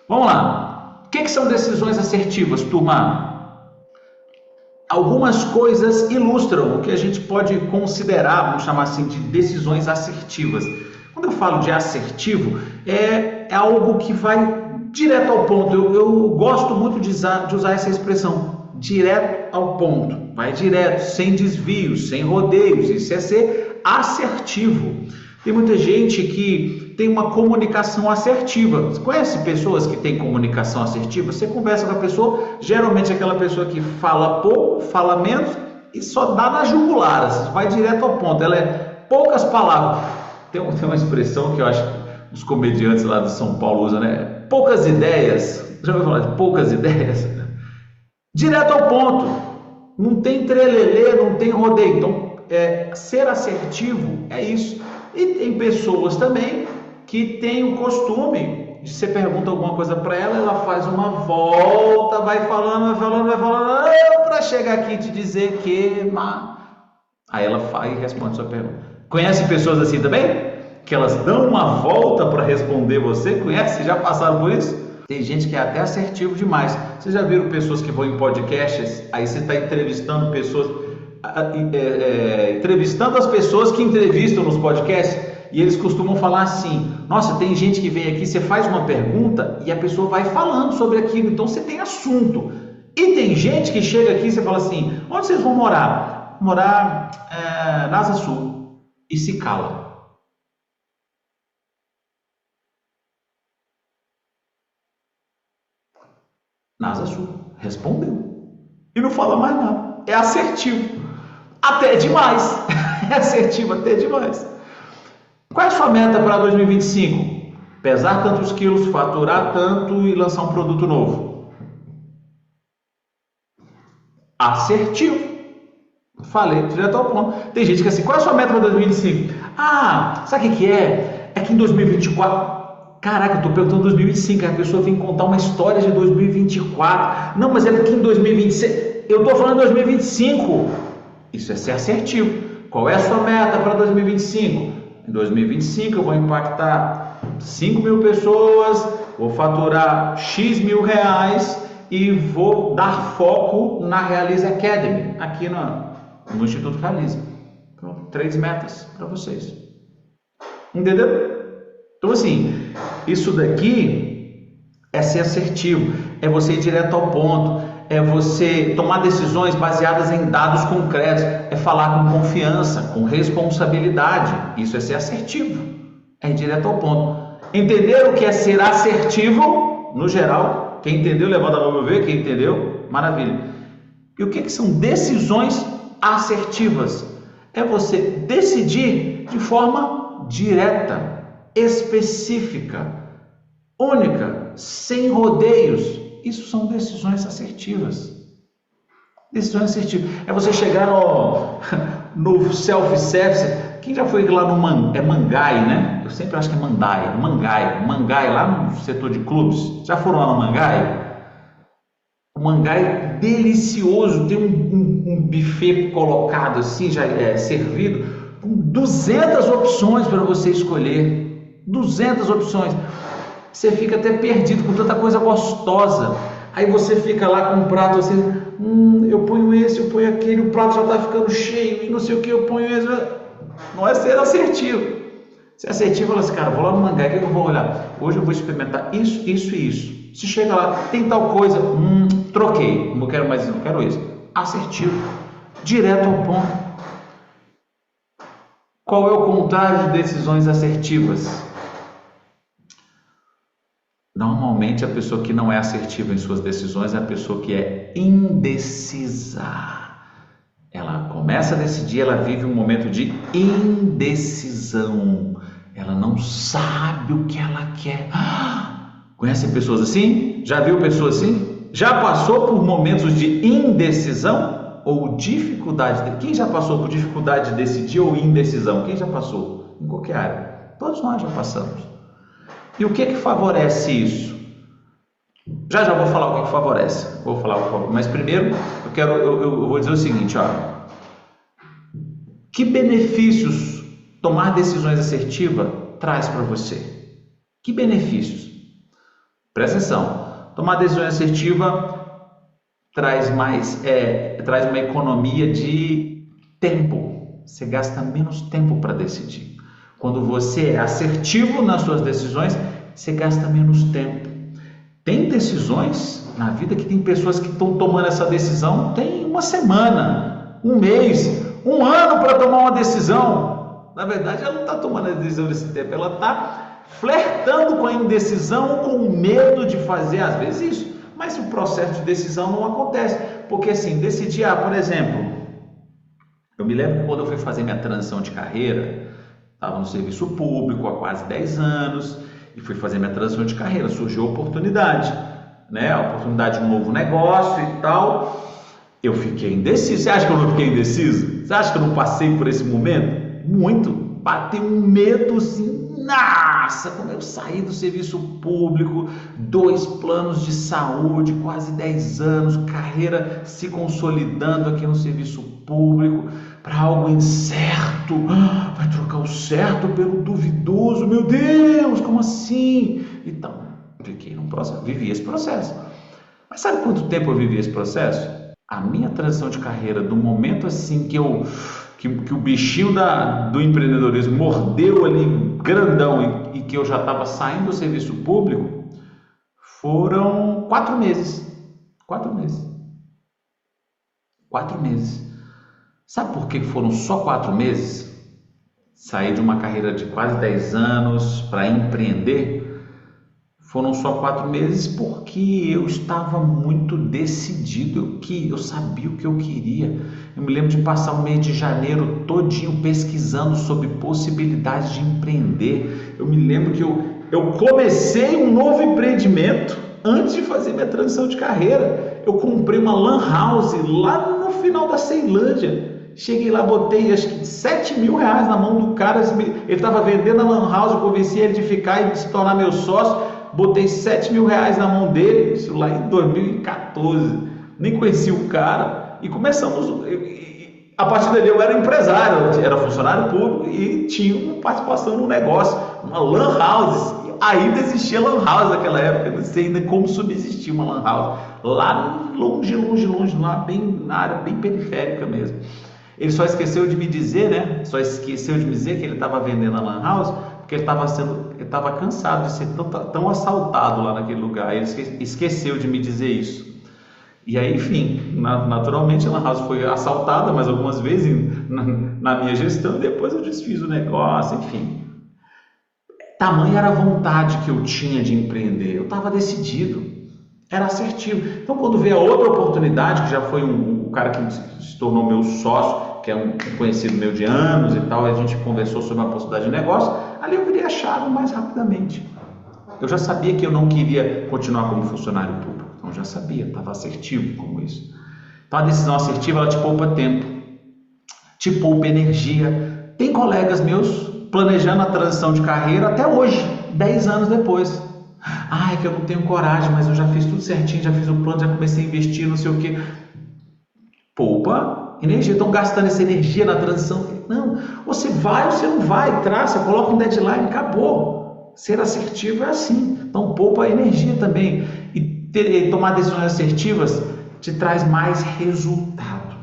Vamos lá. O que são decisões assertivas, turma? Algumas coisas ilustram o que a gente pode considerar, vamos chamar assim, de decisões assertivas. Quando eu falo de assertivo, é algo que vai direto ao ponto. Eu gosto muito de usar essa expressão, direto ao ponto. Vai direto, sem desvios, sem rodeios. Isso é ser assertivo. Tem muita gente que tem uma comunicação assertiva. Você conhece pessoas que têm comunicação assertiva? Você conversa com a pessoa, geralmente é aquela pessoa que fala pouco, fala menos e só dá na jugular, vai direto ao ponto. Ela é poucas palavras. Tem uma expressão que eu acho que os comediantes lá de São Paulo usam, né? Poucas ideias. Já ouviu falar de poucas ideias? Direto ao ponto. Não tem trelelê, não tem rodeio. Então, ser assertivo é isso. E tem pessoas também que têm o costume de você pergunta alguma coisa para ela, ela faz uma volta, vai falando, para chegar aqui e te dizer que... Aí ela vai e responde a sua pergunta. Conhece pessoas assim também? Que elas dão uma volta para responder você? Conhece? Já passaram por isso? Tem gente que é até assertivo demais. Vocês já viram pessoas que vão em podcasts, aí você está entrevistando pessoas, entrevistando as pessoas que entrevistam nos podcasts, e eles costumam falar assim: nossa, tem gente que vem aqui, você faz uma pergunta e a pessoa vai falando sobre aquilo, então você tem assunto. E tem gente que chega aqui e você fala assim: onde vocês vão morar? Morar na Asa Sul. E se cala. Na Asa Sul. Respondeu. E não fala mais nada. É assertivo. Até demais. É assertivo até demais. Qual é a sua meta para 2025? Pesar tantos quilos, faturar tanto e lançar um produto novo. Assertivo. Falei direto ao ponto. Tem gente que é assim: qual é a sua meta para 2025? Sabe o que é? É que em 2024... Caraca, eu estou perguntando 2025, a pessoa vem contar uma história de 2024. Não, mas é porque em 2026... Eu estou falando 2025. Isso é ser assertivo. Qual é a sua meta para 2025? Em 2025 eu vou impactar 5.000 pessoas, vou faturar X mil reais e vou dar foco na Realize Academy, aqui no Instituto Realize. Pronto, 3 metas para vocês. Entendeu? Então assim, isso daqui é ser assertivo, é você ir direto ao ponto, é você tomar decisões baseadas em dados concretos, é falar com confiança, com responsabilidade. Isso é ser assertivo, é ir direto ao ponto. Entender o que é ser assertivo, no geral? Quem entendeu, levanta a mão para eu ver. Quem entendeu, maravilha. E o que são decisões assertivas? É você decidir de forma direta, específica, única, sem rodeios. Isso são decisões assertivas. Decisões assertivas. É você chegar no self-service. Quem já foi lá no Mangai, né? Eu sempre acho que é Mangai, lá no setor de clubes. Já foram lá no Mangai? O Mangai é delicioso. Tem um buffet colocado assim, já servido, com 200 opções para você escolher. 200 opções. Você fica até perdido com tanta coisa gostosa. Aí você fica lá com um prato assim, eu ponho esse, eu ponho aquele, o prato já está ficando cheio e não sei o que, eu ponho esse. Não é ser assertivo. Ser assertivo, fala assim: cara, vou lá no Mangai, o que eu vou olhar? Hoje eu vou experimentar isso, isso e isso. Se chega lá, tem tal coisa, troquei, não quero mais isso, não quero isso. Assertivo, direto ao ponto. Qual é o contrário de decisões assertivas? Normalmente a pessoa que não é assertiva em suas decisões é a pessoa que é indecisa. Ela começa a decidir, ela vive um momento de indecisão. Ela não sabe o que ela quer. Conhece pessoas assim? Já viu pessoas assim? Já passou por momentos de indecisão ou dificuldade? Quem já passou por dificuldade de decidir ou indecisão? Quem já passou? Em qualquer área. Todos nós já passamos. E o que favorece isso? Já vou falar o que favorece. Vou falar o que favorece. Mas primeiro eu vou dizer o seguinte, que benefícios tomar decisões assertivas traz para você? Que benefícios? Presta atenção, tomar decisão assertiva traz uma economia de tempo. Você gasta menos tempo para decidir. Quando você é assertivo nas suas decisões, você gasta menos tempo. Tem decisões na vida que tem pessoas que estão tomando essa decisão tem uma semana, um mês, um ano para tomar uma decisão. Na verdade, ela não está tomando a decisão nesse tempo, ela está flertando com a indecisão, com o medo de fazer às vezes isso. Mas o processo de decisão não acontece, porque assim, decidir, por exemplo, eu me lembro que quando eu fui fazer minha transição de carreira, estava no serviço público há quase 10 anos, e fui fazer minha transição de carreira, surgiu a oportunidade, né? A oportunidade de um novo negócio e tal, eu fiquei indeciso. Você acha que eu não fiquei indeciso? Você acha que eu não passei por esse momento? Muito, bateu um medo assim, nossa, como eu saí do serviço público, 2 planos de saúde, quase 10 anos, carreira se consolidando aqui no serviço público, para algo incerto, vai trocar o certo pelo duvidoso, meu Deus, como assim? Então, fiquei num processo, vivi esse processo. Mas sabe quanto tempo eu vivi esse processo? A minha transição de carreira, do momento assim que o bichinho do empreendedorismo mordeu ali grandão e que eu já estava saindo do serviço público, foram 4 meses. 4 meses. 4 meses. Sabe por que foram só 4 meses? Saí de uma carreira de quase 10 anos para empreender. Foram só 4 meses porque eu estava muito decidido, eu sabia o que eu queria. Eu me lembro de passar o mês de janeiro todinho pesquisando sobre possibilidades de empreender. Eu me lembro que eu comecei um novo empreendimento antes de fazer minha transição de carreira. Eu comprei uma lan house lá no final da Ceilândia. Cheguei lá, botei acho que 7 mil reais na mão do cara. Ele estava vendendo a lan house, eu convenci ele de ficar e de se tornar meu sócio. Botei 7 mil reais na mão dele, isso lá em 2014, nem conheci o cara, e começamos, a partir dali eu era empresário, era funcionário público e tinha uma participação no negócio, uma lan house, ainda existia lan house naquela época, não sei ainda como subsistia uma lan house, lá longe, lá bem, na área bem periférica mesmo. Ele só esqueceu de me dizer, que ele estava vendendo a lan house, porque ele estava cansado de ser tão assaltado lá naquele lugar. Ele esqueceu de me dizer isso. E aí, enfim, naturalmente a lan house foi assaltada mais algumas vezes na minha gestão, e depois eu desfiz o negócio, enfim. Tamanha era a vontade que eu tinha de empreender. Eu estava decidido, era assertivo. Então, quando veio a outra oportunidade, que já foi o cara que se tornou meu sócio, que é um conhecido meu de anos e tal, a gente conversou sobre uma possibilidade de negócio, ali eu virei a chave mais rapidamente. Eu já sabia que eu não queria continuar como funcionário público, então eu já sabia, estava assertivo como isso. Então a decisão assertiva, ela te poupa tempo, te poupa energia. Tem colegas meus planejando a transição de carreira até hoje, 10 anos depois. É que eu não tenho coragem, mas eu já fiz tudo certinho, já fiz o plano, já comecei a investir, não sei o que. Poupa energia, estão gastando essa energia na transição. Não, você vai ou você não vai, traça, coloca um deadline, acabou. Ser assertivo é assim, então poupa energia também. E tomar decisões assertivas te traz mais resultado.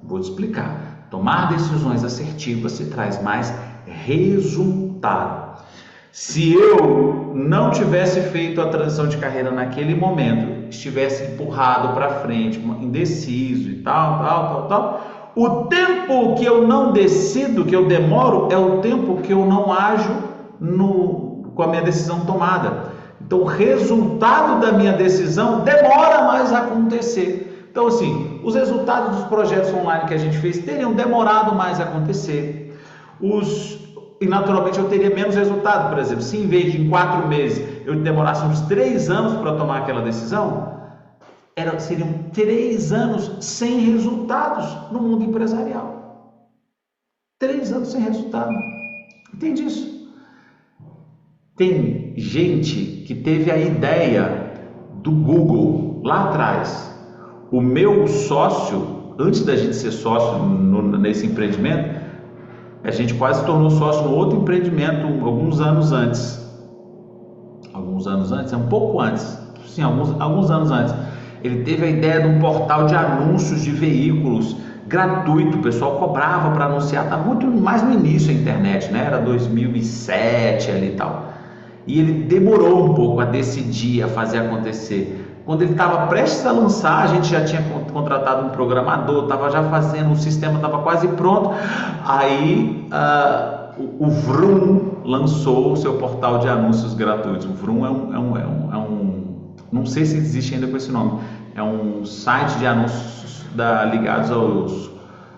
Vou te explicar. Tomar decisões assertivas te traz mais resultado. Se eu não tivesse feito a transição de carreira naquele momento, estivesse empurrado para frente, indeciso e tal, o tempo que eu não decido, que eu demoro, é o tempo que eu não ajo com a minha decisão tomada. Então, o resultado da minha decisão demora mais a acontecer. Então, assim, os resultados dos projetos online que a gente fez teriam demorado mais a acontecer. E naturalmente eu teria menos resultado. Por exemplo, se em vez de em 4 meses eu demorasse uns 3 anos para tomar aquela decisão, seriam 3 anos sem resultados no mundo empresarial. 3 anos sem resultado. Entende isso? Tem gente que teve a ideia do Google lá atrás. O meu sócio, antes da gente ser sócio nesse empreendimento, a gente quase se tornou sócio no outro empreendimento alguns anos antes. alguns anos antes, um pouco antes, sim, alguns anos antes, ele teve a ideia de um portal de anúncios de veículos gratuito. O pessoal cobrava para anunciar, tá muito mais no início da internet, né? Era 2007 ali e tal. E ele demorou um pouco a decidir, a fazer acontecer. Quando ele estava prestes a lançar, a gente já tinha contratado um programador, estava já fazendo, o sistema estava quase pronto. Aí o Vroom lançou o seu portal de anúncios gratuitos. O Vroom não sei se existe ainda com esse nome, é um site de anúncios ligados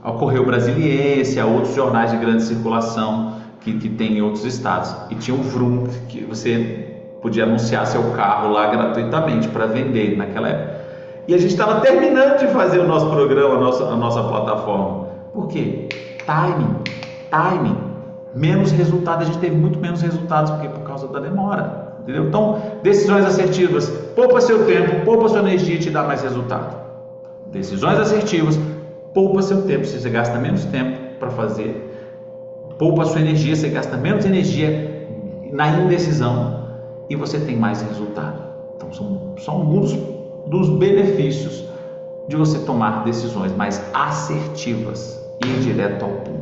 ao Correio Brasiliense, a outros jornais de grande circulação que tem em outros estados. E tinha o Vroom, que você podia anunciar seu carro lá gratuitamente para vender naquela época. E a gente estava terminando de fazer o nosso programa, a nossa plataforma. Por quê? Timing. Menos resultado, a gente teve muito menos resultados por causa da demora. Entendeu? Então, decisões assertivas, poupa seu tempo, poupa sua energia e te dá mais resultado. Decisões assertivas, poupa seu tempo, você gasta menos tempo para fazer, poupa sua energia, você gasta menos energia na indecisão e você tem mais resultado. Então, são alguns dos benefícios de você tomar decisões mais assertivas e ir direto ao ponto.